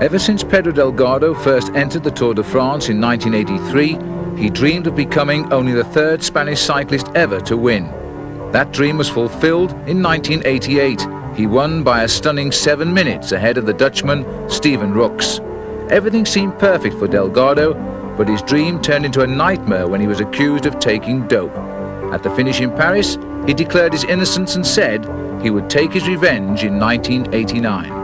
Ever since Pedro Delgado first entered the Tour de France in 1983, he dreamed of becoming only the third Spanish cyclist ever to win. That dream was fulfilled in 1988. He won by a stunning 7 minutes ahead of the Dutchman Steven Rooks. Everything seemed perfect for Delgado, but his dream turned into a nightmare when he was accused of taking dope. At the finish in Paris, he declared his innocence and said he would take his revenge in 1989.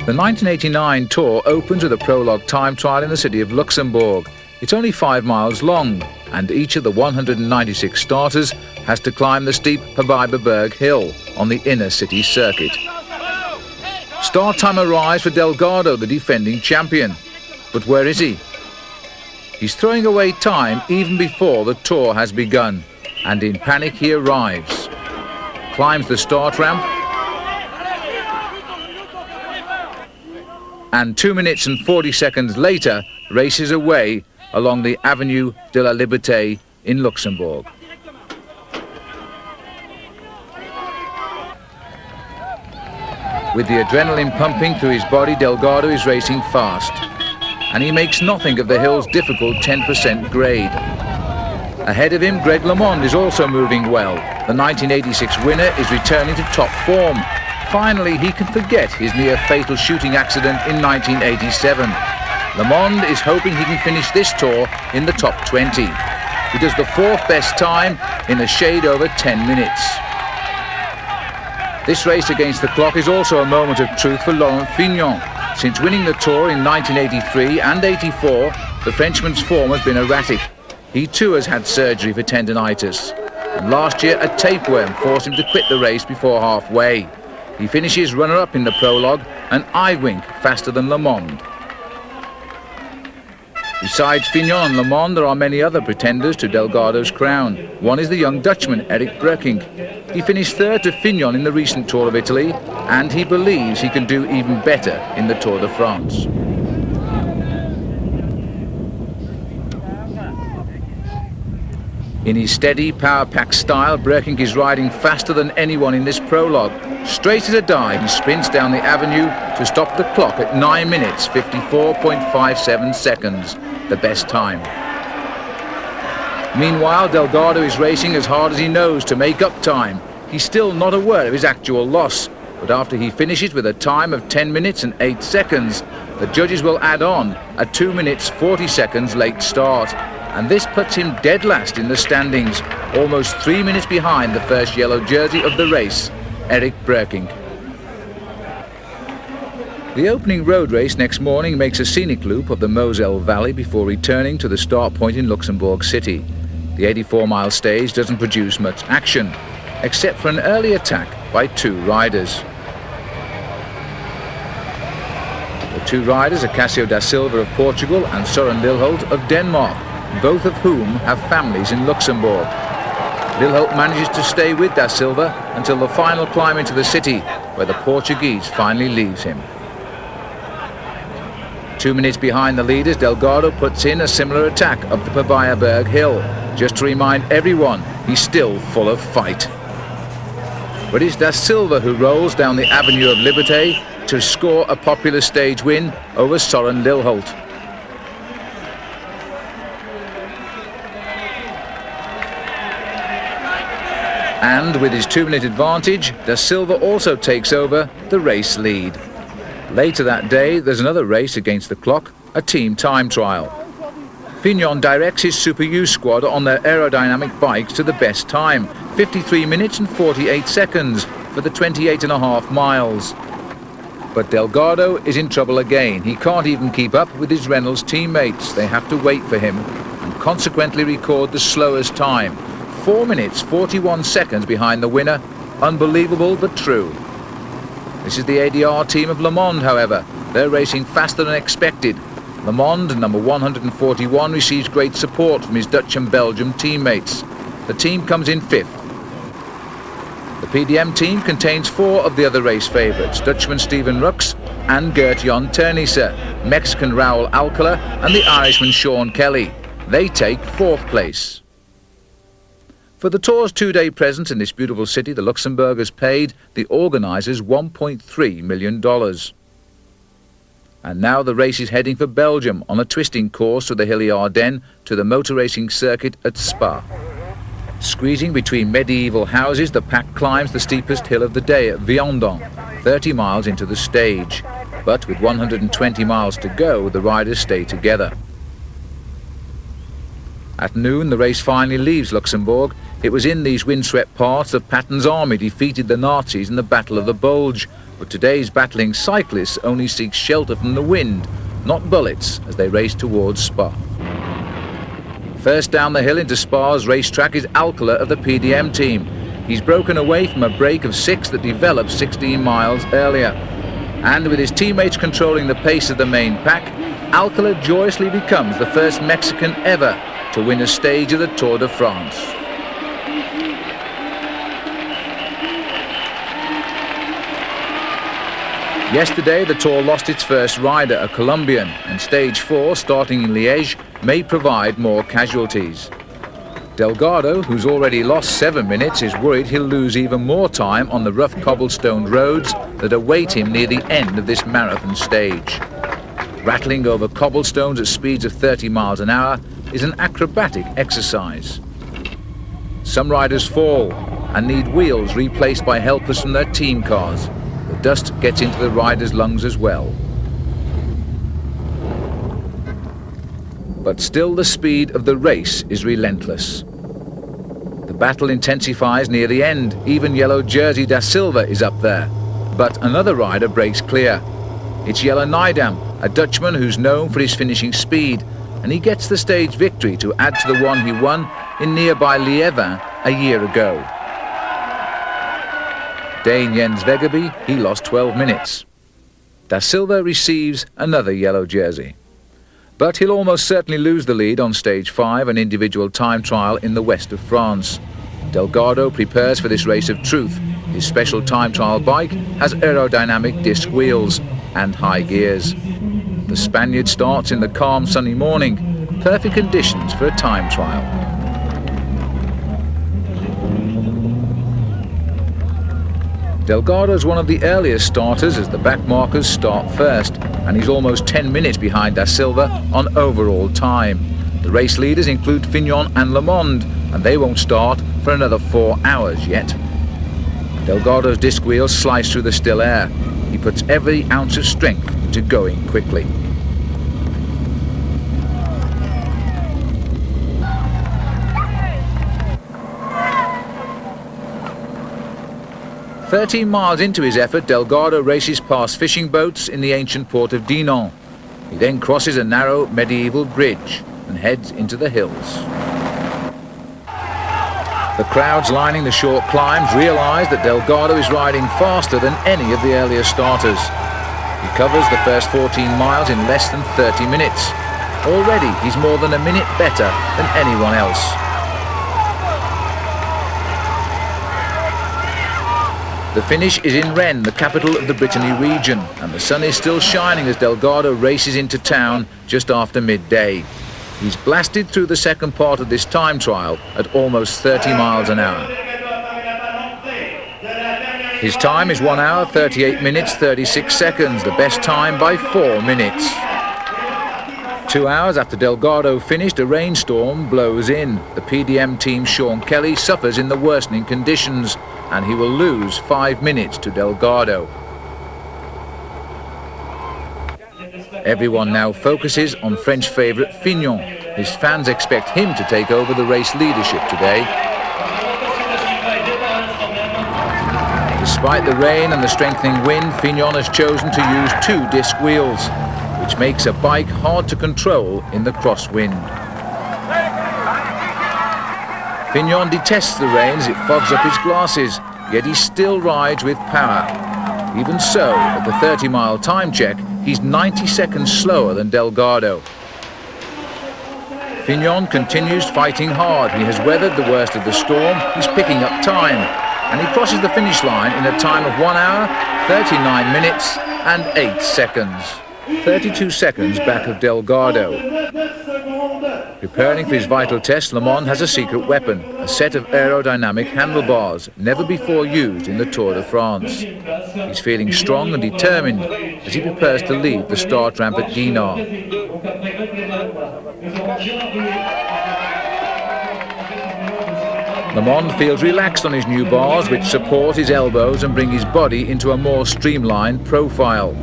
The 1989 Tour opens with a prologue time trial in the city of Luxembourg. It's only 5 miles long, and each of the 196 starters has to climb the steep Podium hill on the inner city circuit. Start time arrives for Delgado, the defending champion. But where is he? He's throwing away time even before the Tour has begun, and in panic he arrives. Climbs the start ramp, and 2 minutes and 40 seconds later races away along the Avenue de la Liberté in Luxembourg. With the adrenaline pumping through his body, Delgado is racing fast, and he makes nothing of the hill's difficult 10% grade. Ahead of him, LeMond is also moving well. The 1986 winner is returning to top form. Finally, he can forget his near-fatal shooting accident in 1987. LeMond is hoping he can finish this Tour in the top 20. He does the fourth best time in a shade over 10 minutes. This race against the clock is also a moment of truth for Laurent Fignon. Since winning the Tour in 1983 and 84, the Frenchman's form has been erratic. He too has had surgery for tendinitis. And last year, a tapeworm forced him to quit the race before halfway. He finishes runner-up in the prologue, an eye wink faster than LeMond. Besides Fignon and LeMond, there are many other pretenders to Delgado's crown. One is the young Dutchman, Erik Breukink. He finished third to Fignon in the recent Tour of Italy, and he believes he can do even better in the Tour de France. In his steady, power-packed style, Breukink is riding faster than anyone in this prologue. Straight as a dive, he sprints down the avenue to stop the clock at 9 minutes, 54.57 seconds, the best time. Meanwhile, Delgado is racing as hard as he knows to make up time. He's still not aware of his actual loss, but after he finishes with a time of 10 minutes and 8 seconds, the judges will add on a 2 minutes 40 seconds late start. And this puts him dead last in the standings, almost 3 minutes behind the first yellow jersey of the race, Erik Breukink. The opening road race next morning makes a scenic loop of the Moselle Valley before returning to the start point in Luxembourg City. The 84-mile stage doesn't produce much action, except for an early attack by two riders. The two riders are Cássio da Silva of Portugal and Søren Lilholt of Denmark, both of whom have families in Luxembourg. Lilholt manages to stay with da Silva until the final climb into the city, where the Portuguese finally leaves him. 2 minutes behind the leaders, Delgado puts in a similar attack up the Podium hill, just to remind everyone he's still full of fight. But it's da Silva who rolls down the Avenue of Liberté to score a popular stage win over Søren Lilholt. And with his 2-minute advantage, Da Silva also takes over the race lead. Later that day, there's another race against the clock, a team time trial. Fignon directs his Super U squad on their aerodynamic bikes to the best time, 53 minutes and 48 seconds for the 28.5 miles. But Delgado is in trouble again. He can't even keep up with his Reynolds teammates. They have to wait for him and consequently record the slowest time, 4 minutes 41 seconds behind the winner. Unbelievable but true. This is the ADR team of LeMond, however. They're racing faster than expected. LeMond, number 141, receives great support from his Dutch and Belgium teammates. The team comes in 5th. The PDM team contains 4 of the other race favourites, Dutchman Steven Rux and Gert-Jan Teunissen, Mexican Raul Alcala and the Irishman Sean Kelly. They take 4th place. For the Tour's 2-day presence in this beautiful city, the Luxembourgers paid the organisers $1.3 million. And now the race is heading for Belgium on a twisting course through the hilly Ardennes to the motor racing circuit at Spa. Squeezing between medieval houses, the pack climbs the steepest hill of the day at Viandon, 30 miles into the stage. But with 120 miles to go, the riders stay together. At noon, the race finally leaves Luxembourg. It was in these windswept parts that Patton's army defeated the Nazis in the Battle of the Bulge. But today's battling cyclists only seek shelter from the wind, not bullets, as they race towards Spa. First down the hill into Spa's racetrack is Alcala of the PDM team. He's broken away from a break of 6 that developed 16 miles earlier. And with his teammates controlling the pace of the main pack, Alcala joyously becomes the first Mexican ever to win a stage of the Tour de France. Yesterday, the Tour lost its first rider, a Colombian, and Stage 4, starting in Liège, may provide more casualties. Delgado, who's already lost 7 minutes, is worried he'll lose even more time on the rough cobblestone roads that await him near the end of this marathon stage. Rattling over cobblestones at speeds of 30 miles an hour is an acrobatic exercise. Some riders fall and need wheels replaced by helpers from their team cars. The dust gets into the riders' lungs as well. But still the speed of the race is relentless. The battle intensifies near the end. Even yellow jersey Da Silva is up there. But another rider breaks clear. It's Jelle Nijdam, a Dutchman who's known for his finishing speed, and he gets the stage victory to add to the one he won in nearby Liévin a year ago. Dane Jens Veggerby, he lost 12 minutes. Da Silva receives another yellow jersey. But he'll almost certainly lose the lead on Stage 5, an individual time trial in the west of France. Delgado prepares for this race of truth. His special time trial bike has aerodynamic disc wheels and high gears. The Spaniard starts in the calm sunny morning, perfect conditions for a time trial. Delgado's one of the earliest starters as the back markers start first, and he's almost 10 minutes behind Da Silva on overall time. The race leaders include Fignon and LeMond, and they won't start for another 4 hours yet. Delgado's disc wheels slice through the still air. He puts every ounce of strength into going quickly. "13 miles into his effort, Delgado races past fishing boats in the ancient port of Dinan. He then crosses a narrow medieval bridge and heads into the hills. The crowds lining the short climbs realise that Delgado is riding faster than any of the earlier starters. He covers the first 14 miles in less than 30 minutes. Already he's more than a minute better than anyone else. The finish is in Rennes, the capital of the Brittany region, and the sun is still shining as Delgado races into town just after midday. He's blasted through the second part of this time trial at almost 30 miles an hour. His time is 1 hour, 38 minutes, 36 seconds, the best time by 4 minutes. 2 hours after Delgado finished, a rainstorm blows in. The PDM team Sean Kelly suffers in the worsening conditions, and he will lose 5 minutes to Delgado. Everyone now focuses on French favourite Fignon. His fans expect him to take over the race leadership today. Despite the rain and the strengthening wind, Fignon has chosen to use 2 disc wheels, which makes a bike hard to control in the crosswind. Fignon detests the rain as it fogs up his glasses, yet he still rides with power. Even so, at the 30-mile time check, he's 90 seconds slower than Delgado. Fignon continues fighting hard. He has weathered the worst of the storm. He's picking up time, and he crosses the finish line in a time of 1 hour, 39 minutes and 8 seconds. 32 seconds back of Delgado. Preparing for his vital test, LeMond has a secret weapon, a set of aerodynamic handlebars, never before used in the Tour de France. He's feeling strong and determined as he prepares to leave the start ramp at Dinard. LeMond feels relaxed on his new bars, which support his elbows and bring his body into a more streamlined profile.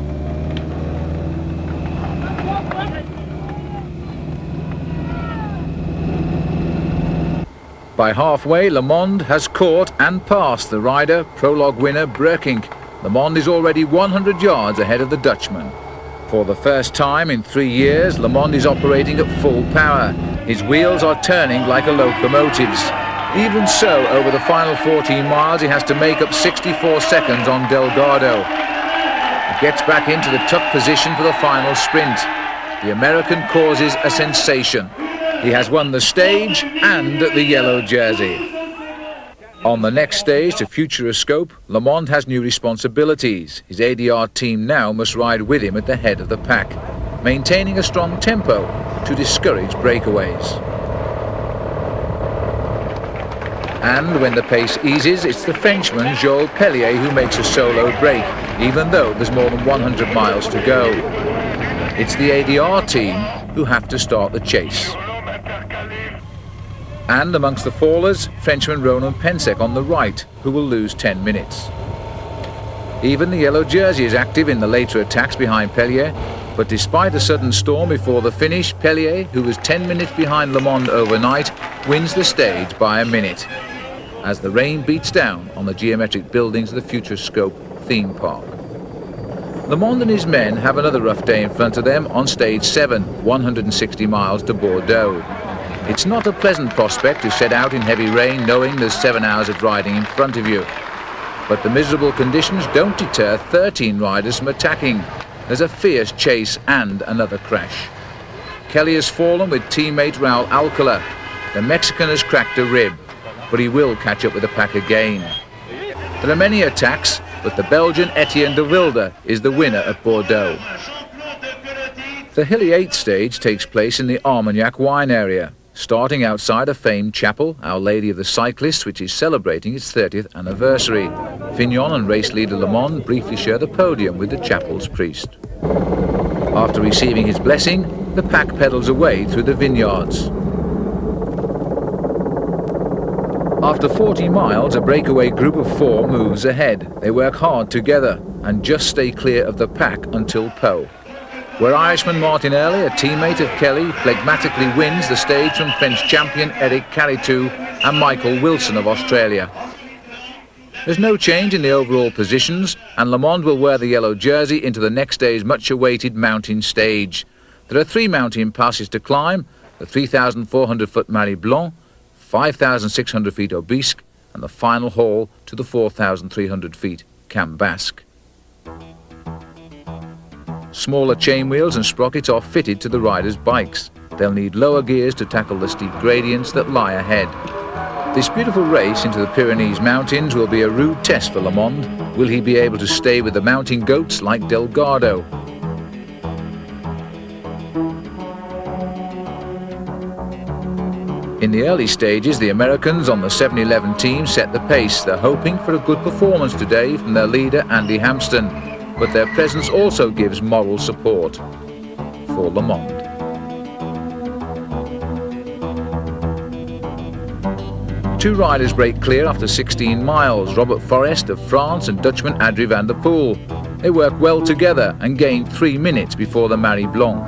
By halfway, LeMond has caught and passed the rider, prologue winner Breukink. LeMond is already 100 yards ahead of the Dutchman. For the first time in 3 years, LeMond is operating at full power. His wheels are turning like a locomotive's. Even so, over the final 14 miles, he has to make up 64 seconds on Delgado. He gets back into the tuck position for the final sprint. The American causes a sensation. He has won the stage and the yellow jersey. On the next stage to Futuroscope, LeMond has new responsibilities. His ADR team now must ride with him at the head of the pack, maintaining a strong tempo to discourage breakaways. And when the pace eases, it's the Frenchman Joel Pellier who makes a solo break, even though there's more than 100 miles to go. It's the ADR team who have to start the chase. And amongst the fallers, Frenchman Ronan Pensek on the right, who will lose 10 minutes. Even the yellow jersey is active in the later attacks behind Pellier, but despite a sudden storm before the finish, Pellier, who was 10 minutes behind LeMond overnight, wins the stage by a minute, as the rain beats down on the geometric buildings of the Futuroscope theme park. LeMond and his men have another rough day in front of them on stage 7, 160 miles to Bordeaux. It's not a pleasant prospect to set out in heavy rain knowing there's 7 hours of riding in front of you. But the miserable conditions don't deter 13 riders from attacking. There's a fierce chase and another crash. Kelly has fallen with teammate Raul Alcala. The Mexican has cracked a rib, but he will catch up with the pack again. There are many attacks, but the Belgian Etienne de Wilde is the winner at Bordeaux. The hilly 8th stage takes place in the Armagnac wine area, starting outside a famed chapel, Our Lady of the Cyclists, which is celebrating its 30th anniversary. Fignon and race leader LeMond briefly share the podium with the chapel's priest. After receiving his blessing, the pack pedals away through the vineyards. After 40 miles, a breakaway group of 4 moves ahead. They work hard together and just stay clear of the pack until Pau, where Irishman Martin Early, a teammate of Kelly, phlegmatically wins the stage from French champion Eric Caritou and Michael Wilson of Australia. There's no change in the overall positions, and LeMond will wear the yellow jersey into the next day's much-awaited mountain stage. There are 3 mountain passes to climb: the 3,400-foot Marie Blanc, 5,600 feet Aubisque, and the final haul to the 4,300 feet Cam Basque. Smaller chain wheels and sprockets are fitted to the riders' bikes. They'll need lower gears to tackle the steep gradients that lie ahead. This beautiful race into the Pyrenees mountains will be a rude test for LeMond. Will he be able to stay with the mountain goats like Delgado? In the early stages, the Americans on the 7-11 team set the pace. They're hoping for a good performance today from their leader Andy Hampston, but their presence also gives moral support for LeMond. Two riders break clear after 16 miles, Robert Forrest of France and Dutchman Adrie van der Poel. They work well together and gain 3 minutes before the Marie Blanc.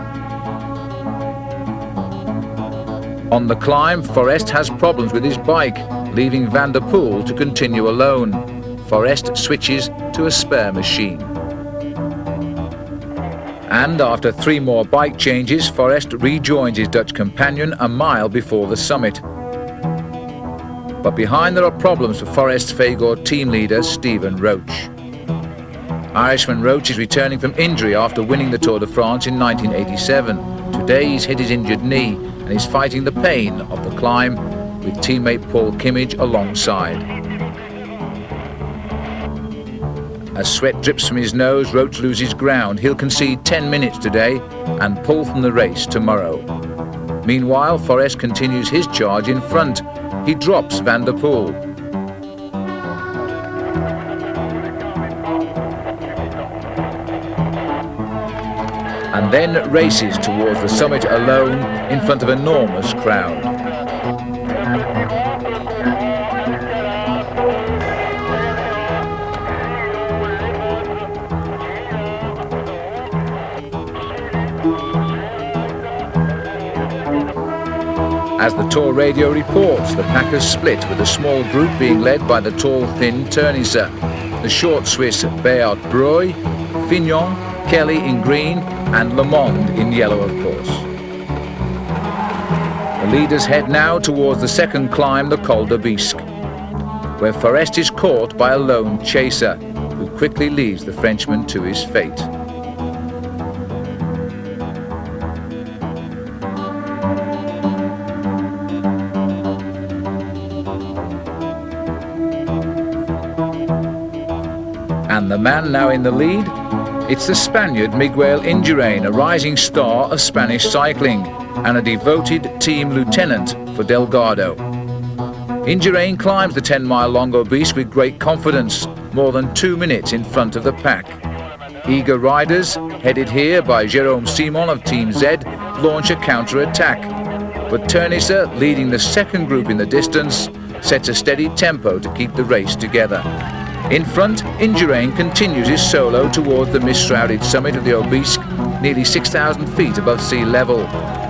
On the climb, Forrest has problems with his bike, leaving van der Poel to continue alone. Forrest switches to a spare machine. And after 3 more bike changes, Forrest rejoins his Dutch companion a mile before the summit. But behind there are problems for Forrest's Fagor team leader, Stephen Roche. Irishman Roche is returning from injury after winning the Tour de France in 1987. Today he's hit his injured knee and is fighting the pain of the climb with teammate Paul Kimmage alongside. As sweat drips from his nose, Roche loses ground. He'll concede 10 minutes today and pull from the race tomorrow. Meanwhile, Forrest continues his charge in front. He drops van der Poel. And then races towards the summit alone in front of an enormous crowd. As the Tour radio reports, the pack has split, with a small group being led by the tall, thin Ternisse, the short Swiss Beat Breuil, Fignon, Kelly in green, and LeMond in yellow, of course. The leaders head now towards the second climb, the Col de Bisque, where Forrest is caught by a lone chaser, who quickly leaves the Frenchman to his fate. And the man now in the lead, it's the Spaniard Miguel Indurain, a rising star of Spanish cycling and a devoted team lieutenant for Delgado. Indurain climbs the 10-mile-long Obisque with great confidence, more than 2 minutes in front of the pack. Eager riders, headed here by Jérôme Simon of Team Z, launch a counter-attack. But Ternisse, leading the second group in the distance, sets a steady tempo to keep the race together. In front, Indurain continues his solo towards the mist-shrouded summit of the Obisque, nearly 6,000 feet above sea level.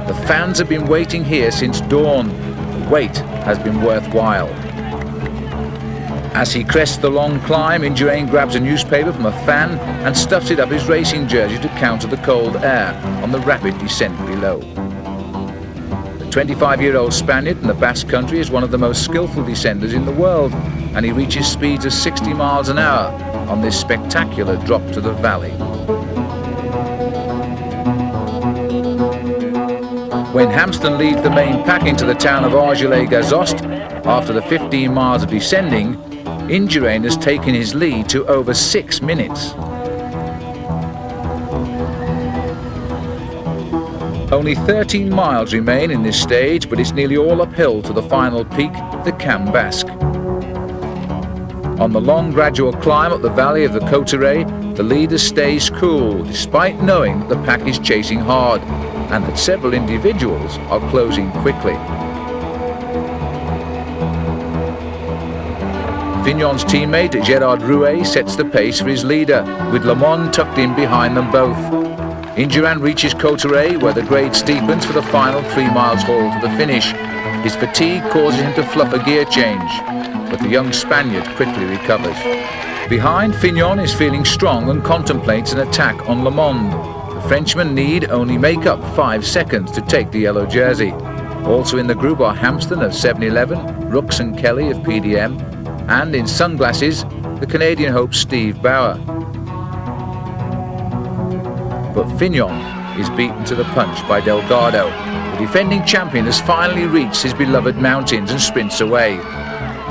The fans have been waiting here since dawn. The wait has been worthwhile. As he crests the long climb, Indurain grabs a newspaper from a fan and stuffs it up his racing jersey to counter the cold air on the rapid descent below. The 25-year-old Spaniard in the Basque Country is one of the most skillful descenders in the world, and he reaches speeds of 60 miles an hour on this spectacular drop to the valley. When Hamston leads the main pack into the town of Argelès-Gazost, after the 15 miles of descending, Indurain has taken his lead to over 6 minutes. Only 13 miles remain in this stage, but it's nearly all uphill to the final peak, the Camp Basque. On the long gradual climb up the valley of the Cotteret, the leader stays cool, despite knowing that the pack is chasing hard and that several individuals are closing quickly. Fignon's teammate Gérard Rouet sets the pace for his leader, with LeMond tucked in behind them both. Indurain reaches Cotteret, where the grade steepens for the final 3 miles haul to the finish. His fatigue causes him to fluff a gear change, but the young Spaniard quickly recovers. Behind, Fignon is feeling strong and contemplates an attack on LeMond. The Frenchman need only make up 5 seconds to take the yellow jersey. Also in the group are Hamston of 7-Eleven, Rooks and Kelly of PDM, and in sunglasses, the Canadian hope Steve Bauer. But Fignon is beaten to the punch by Delgado. The defending champion has finally reached his beloved mountains and sprints away.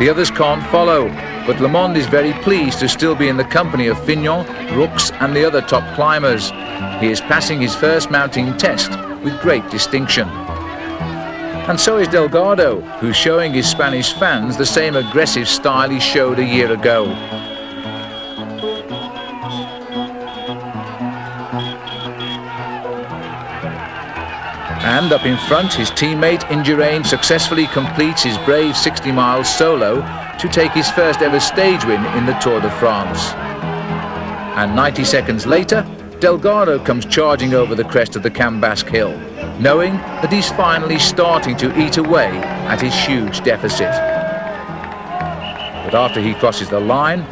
The others can't follow, but LeMond is very pleased to still be in the company of Fignon, Rooks and the other top climbers. He is passing his first mountain test with great distinction. And so is Delgado, who's showing his Spanish fans the same aggressive style he showed a year ago. And up in front, his teammate Indurain successfully completes his brave 60 miles solo to take his first ever stage win in the Tour de France. And 90 seconds later, Delgado comes charging over the crest of the Cambasque hill, knowing that he's finally starting to eat away at his huge deficit. But after he crosses the line,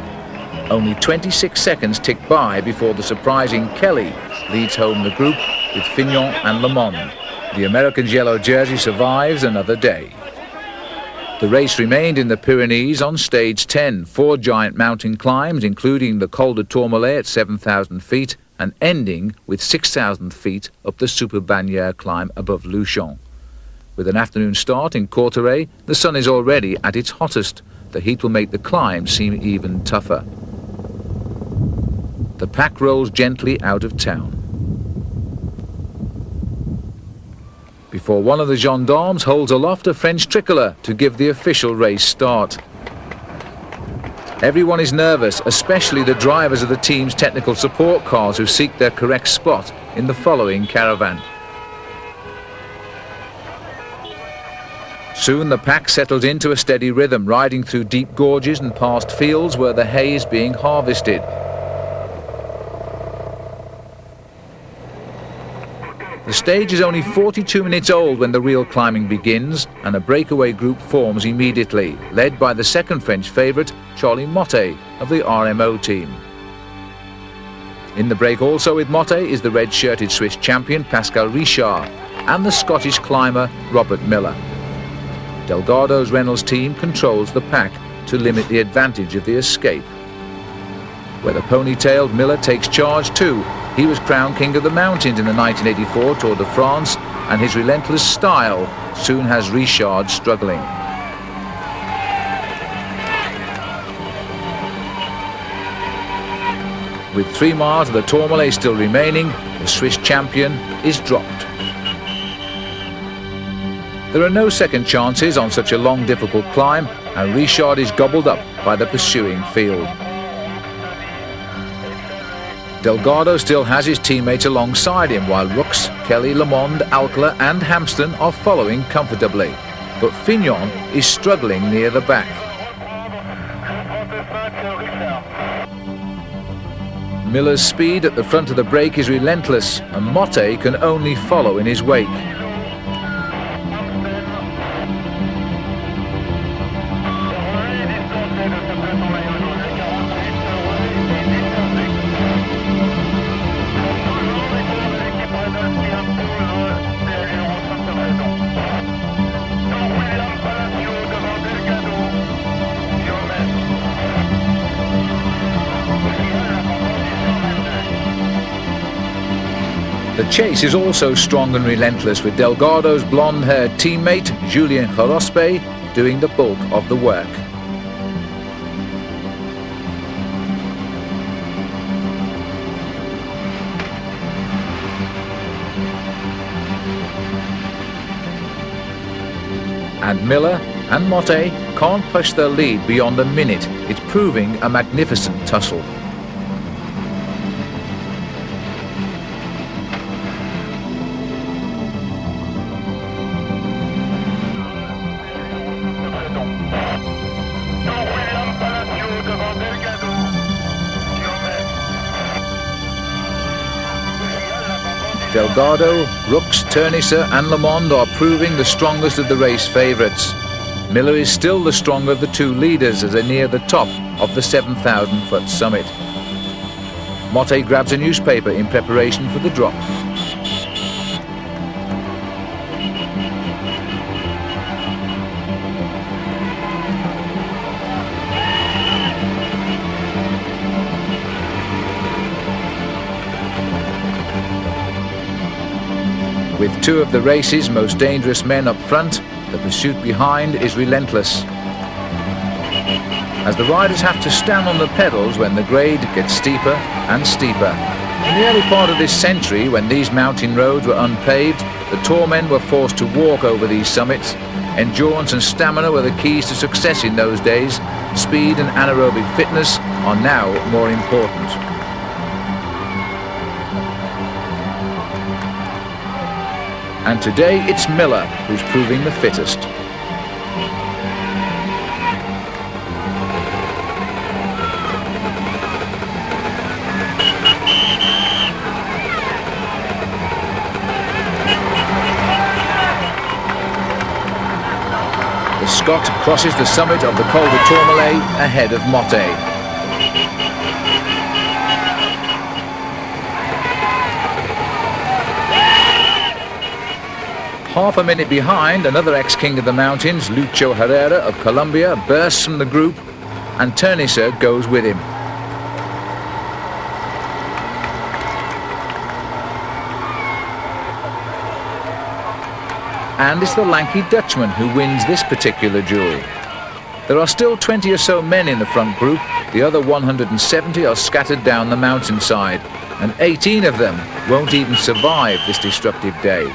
only 26 seconds tick by before the surprising Kelly leads home the group with Fignon and LeMond. The American's yellow jersey survives another day. The race remained in the Pyrenees on stage 10, 4 giant mountain climbs, including the Col de Tourmalet at 7,000 feet and ending with 6,000 feet up the Super Bagnères climb above Luchon. With an afternoon start in Courtrai, the sun is already at its hottest. The heat will make the climb seem even tougher. The pack rolls gently out of town. Before one of the gendarmes holds aloft a French tricolour to give the official race start. Everyone is nervous, especially the drivers of the team's technical support cars who seek their correct spot in the following caravan. Soon the pack settles into a steady rhythm, riding through deep gorges and past fields where the hay is being harvested. The stage is only 42 minutes old when the real climbing begins, and a breakaway group forms immediately, led by the second French favourite, Charlie Motte, of the RMO team. In the break also with Motte is the red-shirted Swiss champion Pascal Richard and the Scottish climber Robert Miller. Delgado's Reynolds team controls the pack to limit the advantage of the escape. Where the ponytailed Miller takes charge too. He was crowned King of the Mountains in the 1984 Tour de France, and his relentless style soon has Richard struggling. With 3 miles of the Tourmalet still remaining, the Swiss champion is dropped. There are no second chances on such a long, difficult climb, and Richard is gobbled up by the pursuing field. Delgado still has his teammates alongside him, while Rooks, Kelly, LeMond, Alcala and Hampston are following comfortably. But Fignon is struggling near the back. Miller's speed at the front of the break is relentless, and Motte can only follow in his wake. The chase is also strong and relentless, with Delgado's blonde-haired teammate, Julien Jarospe, doing the bulk of the work. And Miller and Motte can't push their lead beyond a minute. It's proving a magnificent tussle. Delgado, Rooks, Ternisse and LeMond are proving the strongest of the race favourites. Miller is still the stronger of the 2 leaders as they near the top of the 7,000-foot summit. Motte grabs a newspaper in preparation for the drop. With 2 of the race's most dangerous men up front, the pursuit behind is relentless. As the riders have to stand on the pedals when the grade gets steeper and steeper. In the early part of this century, when these mountain roads were unpaved, the tourmen were forced to walk over these summits. Endurance and stamina were the keys to success in those days. Speed and anaerobic fitness are now more important. And today it's Miller who's proving the fittest. The Scot crosses the summit of the Col de Tourmalet ahead of Motte. Half a minute behind, another ex-king of the mountains, Lucho Herrera of Colombia, bursts from the group, and Ternisser goes with him. And it's the lanky Dutchman who wins this particular duel. There are still 20 or so men in the front group. The other 170 are scattered down the mountainside, and 18 of them won't even survive this destructive day.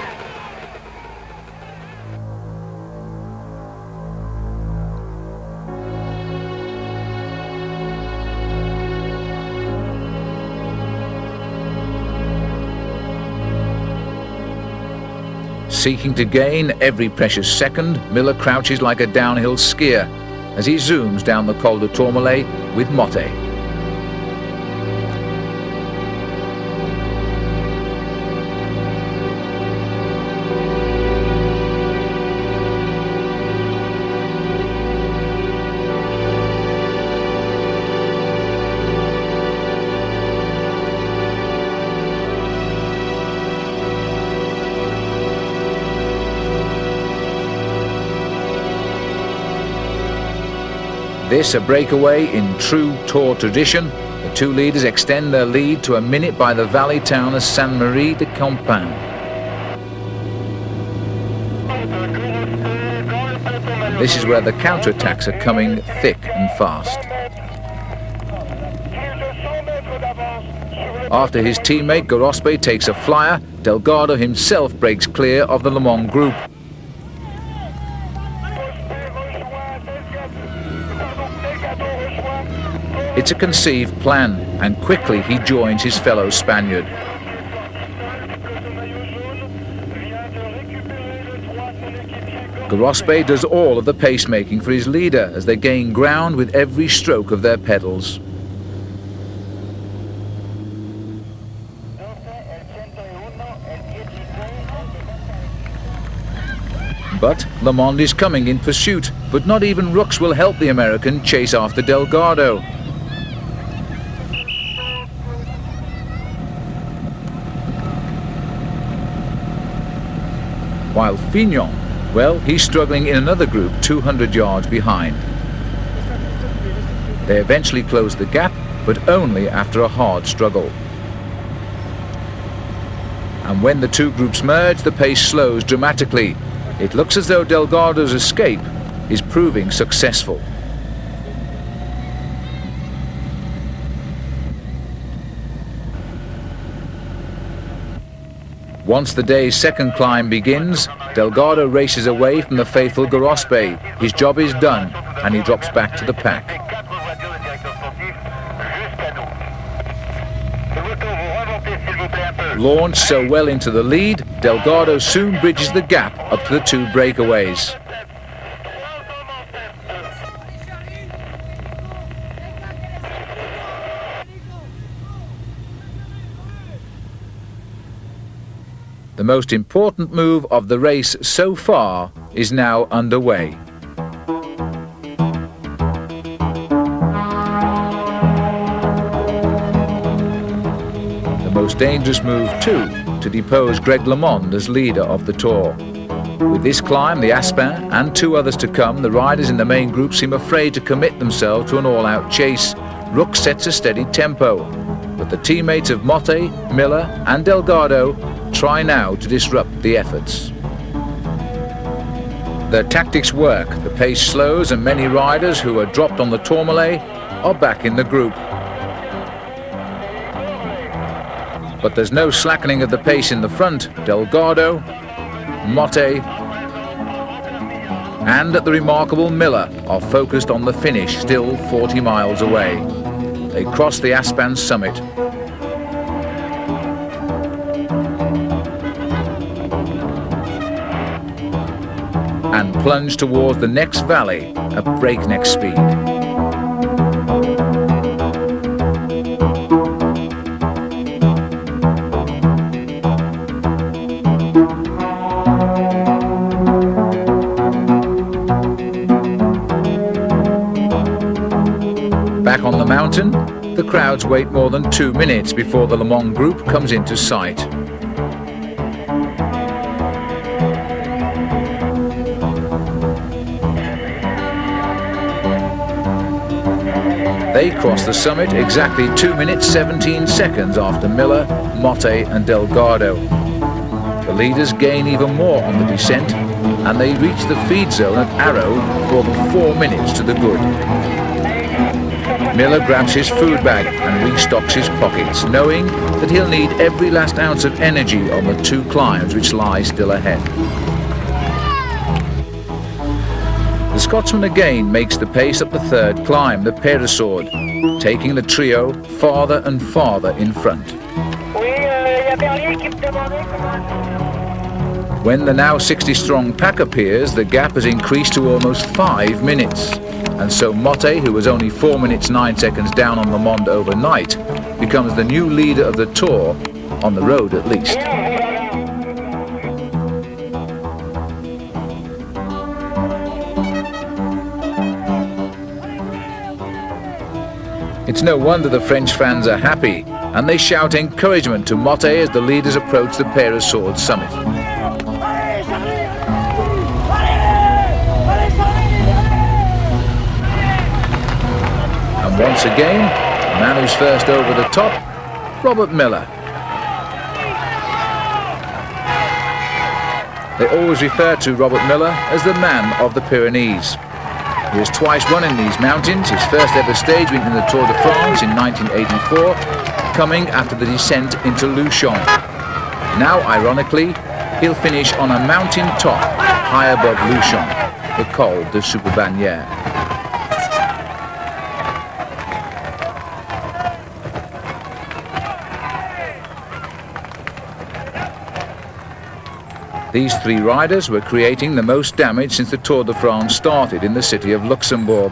Seeking to gain every precious second, Miller crouches like a downhill skier as he zooms down the Col de Tourmalet with Motte. This a breakaway in true Tour tradition. The two leaders extend their lead to a minute by the valley town of Saint-Marie-de-Campagne. And this is where the counterattacks are coming thick and fast. After his teammate Gorospe takes a flyer, Delgado himself breaks clear of the LeMond group. It's a conceived plan, and quickly he joins his fellow Spaniard. Gorospe does all of the pacemaking for his leader as they gain ground with every stroke of their pedals. But LeMond is coming in pursuit, but not even Rooks will help the American chase after Delgado. While Fignon, well, he's struggling in another group 200 yards behind. They eventually close the gap, but only after a hard struggle. And when the two groups merge, the pace slows dramatically. It looks as though Delgado's escape is proving successful. Once the day's second climb begins, Delgado races away from the faithful Gorospe. His job is done, and he drops back to the pack. Launched so well into the lead, Delgado soon bridges the gap up to the two breakaways. The most important move of the race so far is now underway. The most dangerous move too, to depose Greg LeMond as leader of the Tour. With this climb, the Aspin, and two others to come, the riders in the main group seem afraid to commit themselves to an all-out chase. Rooks sets a steady tempo, but the teammates of Motte, Miller and Delgado try now to disrupt the efforts. Their tactics work. The pace slows and many riders who are dropped on the Tourmalet are back in the group. But there's no slackening of the pace in the front. Delgado, Motte and at the remarkable Miller are focused on the finish, still 40 miles away. They cross the Aspin summit. and plunge towards the next valley at breakneck speed. Back on the mountain, the crowds wait more than 2 minutes before the LeMond group comes into sight. They cross the summit exactly 2 minutes 17 seconds after Miller, Motte and Delgado. The leaders gain even more on the descent, and they reach the feed zone at Arrow more than 4 minutes to the good. Miller grabs his food bag and restocks his pockets, knowing that he'll need every last ounce of energy on the 2 climbs which lie still ahead. The Scotsman again makes the pace up the 3rd climb, the Péresord, taking the trio farther and farther in front. When the now 60-strong pack appears, the gap has increased to almost 5 minutes. And so Motte, who was only 4 minutes 9 seconds down on LeMond overnight, becomes the new leader of the Tour, on the road at least. It's no wonder the French fans are happy, and they shout encouragement to Motte as the leaders approach the Péresord summit. And once again, the man who's first over the top, Robert Miller. They always refer to Robert Miller as the man of the Pyrenees. He has twice won in these mountains, his first ever stage win in the Tour de France in 1984, coming after the descent into Luchon. Now, ironically, he'll finish on a mountain top high above Luchon, the Col de Superbannière. These 3 riders were creating the most damage since the Tour de France started in the city of Luxembourg.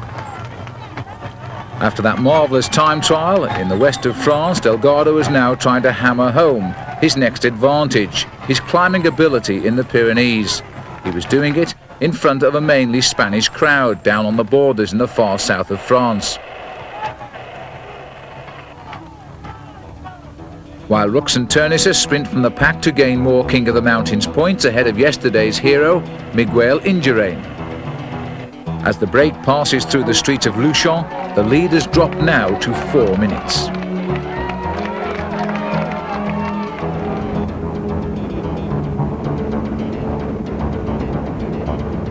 After that marvellous time trial in the west of France, Delgado is now trying to hammer home his next advantage, his climbing ability in the Pyrenees. He was doing it in front of a mainly Spanish crowd down on the borders in the far south of France. While Rux and Ternisse sprint from the pack to gain more King of the Mountains points ahead of yesterday's hero, Miguel Indurain. As the break passes through the streets of Luchon, the leaders drop now to 4 minutes.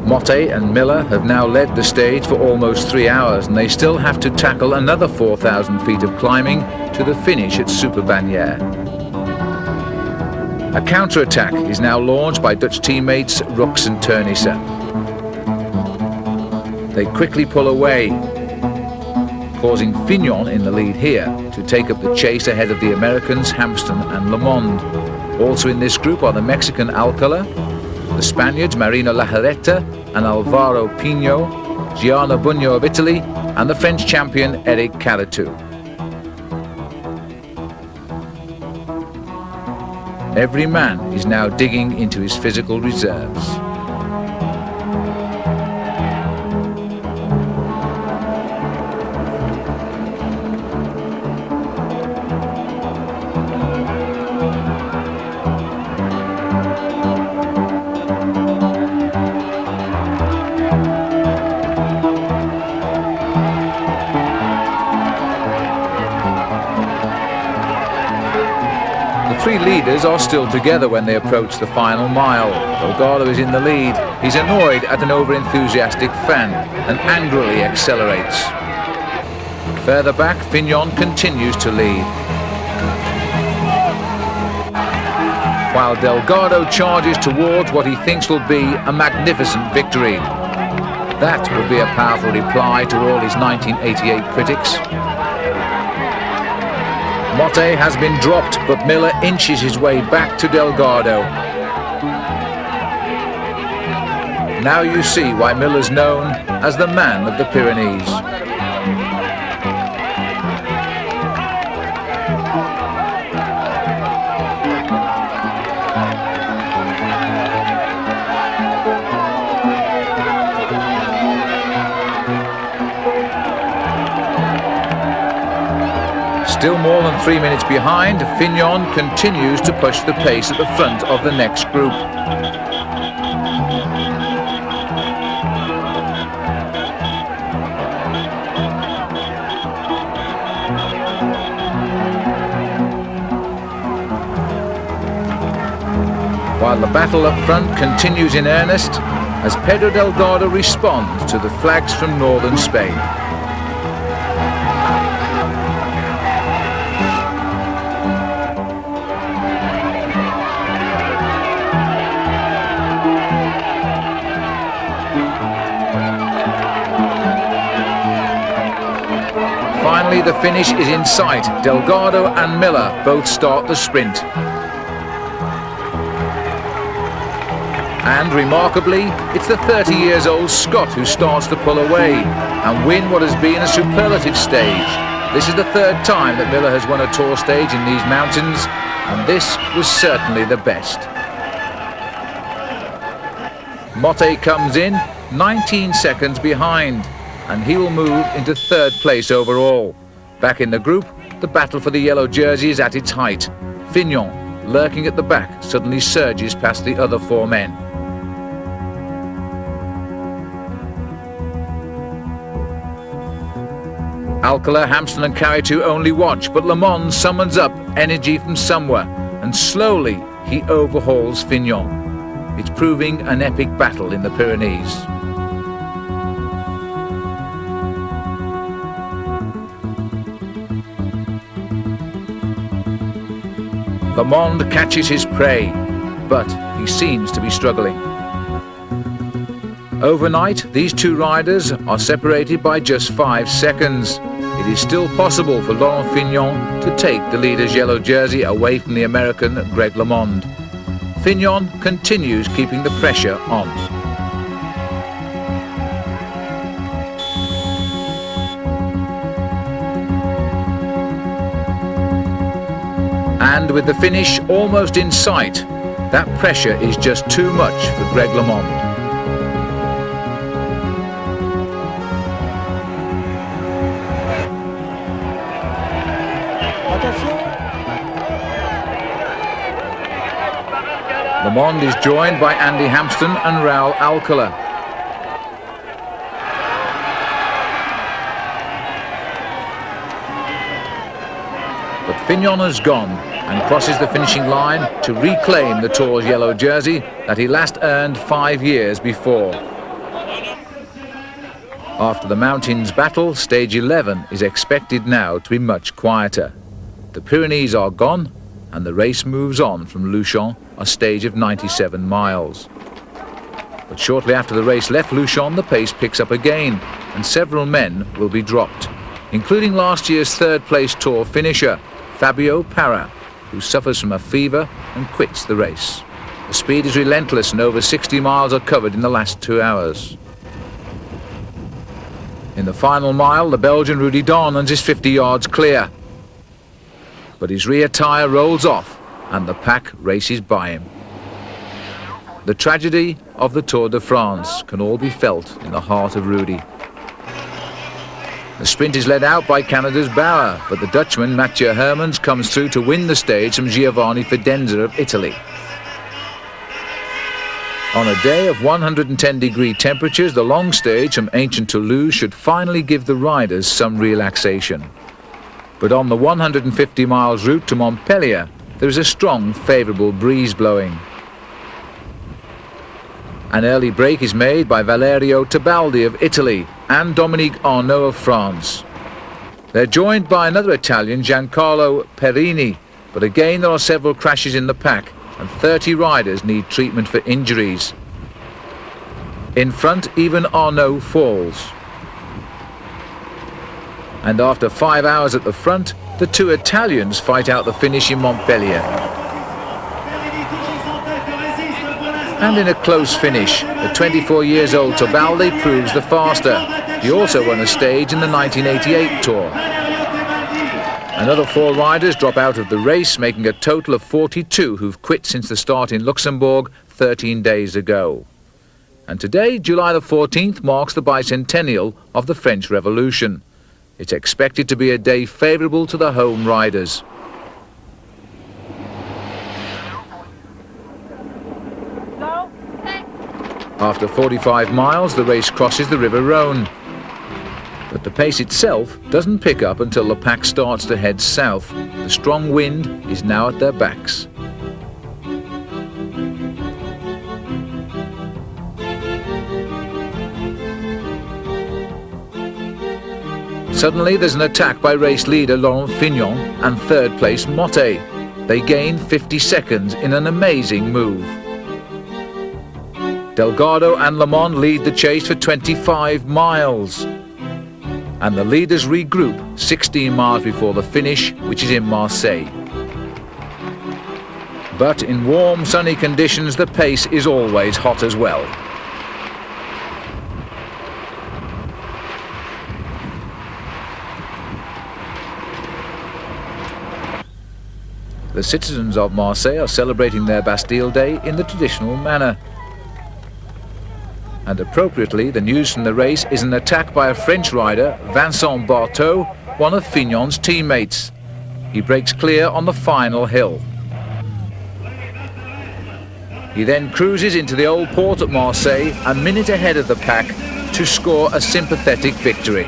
Motte and Miller have now led the stage for almost 3 hours, and they still have to tackle another 4,000 feet of climbing to the finish at Superbannière. A counter-attack is now launched by Dutch teammates Rux and Ternisse. They quickly pull away, causing Fignon in the lead here to take up the chase ahead of the Americans Hampsten and LeMond. Also in this group are the Mexican Alcala, the Spaniards Marino Lajarreta and Alvaro Pino, Gianna Bugno of Italy, and the French champion Eric Caritou. Every man is now digging into his physical reserves. The 3 leaders are still together when they approach the final mile. Delgado is in the lead. He's annoyed at an over-enthusiastic fan and angrily accelerates. Further back, Fignon continues to lead, while Delgado charges towards what he thinks will be a magnificent victory. That would be a powerful reply to all his 1988 critics. Motte has been dropped, but Miller inches his way back to Delgado. Now you see why Miller's known as the man of the Pyrenees. Still more than 3 minutes behind, Fignon continues to push the pace at the front of the next group. While the battle up front continues in earnest, as Pedro Delgado responds to the flags from northern Spain. Finally, the finish is in sight. Delgado and Miller both start the sprint. And remarkably, it's the 30-year-old Scot who starts to pull away and win what has been a superlative stage. This is the third time that Miller has won a Tour stage in these mountains, and this was certainly the best. Motte comes in 19 seconds behind, and he will move into third place overall. Back in the group, the battle for the yellow jersey is at its height. Fignon, lurking at the back, suddenly surges past the other four men. Alcala, Hampsten and Carretou only watch, but LeMond summons up energy from somewhere, and slowly he overhauls Fignon. It's proving an epic battle in the Pyrenees. LeMond catches his prey, but he seems to be struggling. Overnight, these two riders are separated by just 5 seconds. It is still possible for Laurent Fignon to take the leader's yellow jersey away from the American Greg LeMond. Fignon continues keeping the pressure on. And with the finish almost in sight, that pressure is just too much for Greg LeMond. LeMond is joined by Andy Hampsten and Raul Alcala. But Fignon has gone and crosses the finishing line to reclaim the Tour's yellow jersey that he last earned 5 years before. After the mountains battle, stage 11 is expected now to be much quieter. The Pyrenees are gone, and the race moves on from Luchon, a stage of 97 miles. But shortly after the race left Luchon, the pace picks up again, and several men will be dropped, including last year's third-place Tour finisher, Fabio Parra, who suffers from a fever and quits the race. The speed is relentless, and over 60 miles are covered in the last 2 hours. In the final mile, the Belgian Rudy Dahnens is 50 yards clear. But his rear tyre rolls off and the pack races by him. The tragedy of the Tour de France can all be felt in the heart of Rudy. The sprint is led out by Canada's Bauer, but the Dutchman Mathieu Hermans comes through to win the stage from Giovanni Fidenza of Italy. On a day of 110-degree temperatures, the long stage from ancient Toulouse should finally give the riders some relaxation. But on the 150 miles route to Montpellier, there is a strong, favourable breeze blowing. An early break is made by Valerio Tebaldi of Italy and Dominique Arnaud of France. They're joined by another Italian, Giancarlo Perini, but again there are several crashes in the pack and 30 riders need treatment for injuries. In front, even Arnaud falls. And after 5 hours at the front, the two Italians fight out the finish in Montpellier. And in a close finish, the 24 years old Tobaldi proves the faster. He also won a stage in the 1988 Tour. Another 4 riders drop out of the race, making a total of 42 who've quit since the start in Luxembourg 13 days ago. And today, July the 14th, marks the bicentennial of the French Revolution. It's expected to be a day favourable to the home riders. After 45 miles, the race crosses the River Rhône. But the pace itself doesn't pick up until the pack starts to head south. The strong wind is now at their backs. Suddenly there's an attack by race leader Laurent Fignon and third place Motte. They gain 50 seconds in an amazing move. Delgado and LeMond lead the chase for 25 miles. And the leaders regroup 16 miles before the finish, which is in Marseille. But in warm, sunny conditions, the pace is always hot as well. The citizens of Marseille are celebrating their Bastille Day in the traditional manner. And appropriately, the news from the race is an attack by a French rider, Vincent Barteau, one of Fignon's teammates. He breaks clear on the final hill. He then cruises into the old port at Marseille, a minute ahead of the pack, to score a sympathetic victory.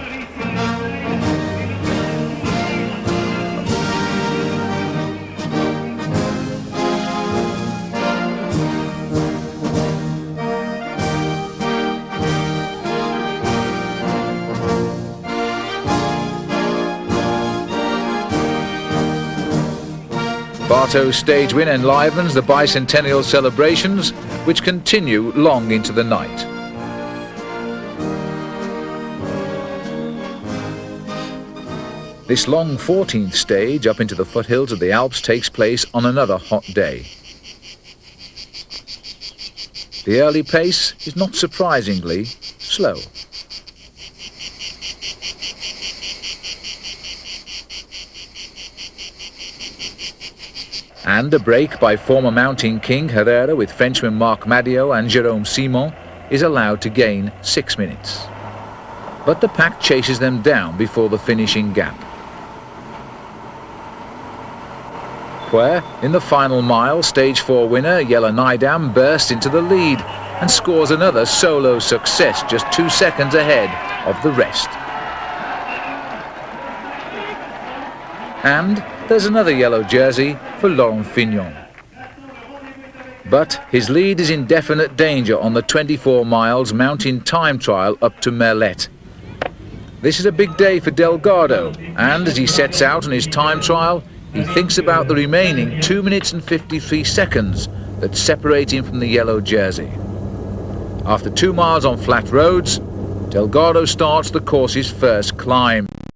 Barteau's stage win enlivens the bicentennial celebrations, which continue long into the night. This long 14th stage up into the foothills of the Alps takes place on another hot day. The early pace is not surprisingly slow. And a break by former mountain king Herrera with Frenchmen Marc Madiot and Jérôme Simon is allowed to gain 6 minutes. But the pack chases them down before the finishing gap. Where, in the final mile, stage 4 winner Jelle Nijdam bursts into the lead and scores another solo success just 2 seconds ahead of the rest. And there's another yellow jersey for Laurent Fignon. But his lead is in definite danger on the 24 miles mountain time trial up to Merlet. This is a big day for Delgado, and as he sets out on his time trial, he thinks about the remaining 2 minutes and 53 seconds that separate him from the yellow jersey. After 2 miles on flat roads, Delgado starts the course's first climb.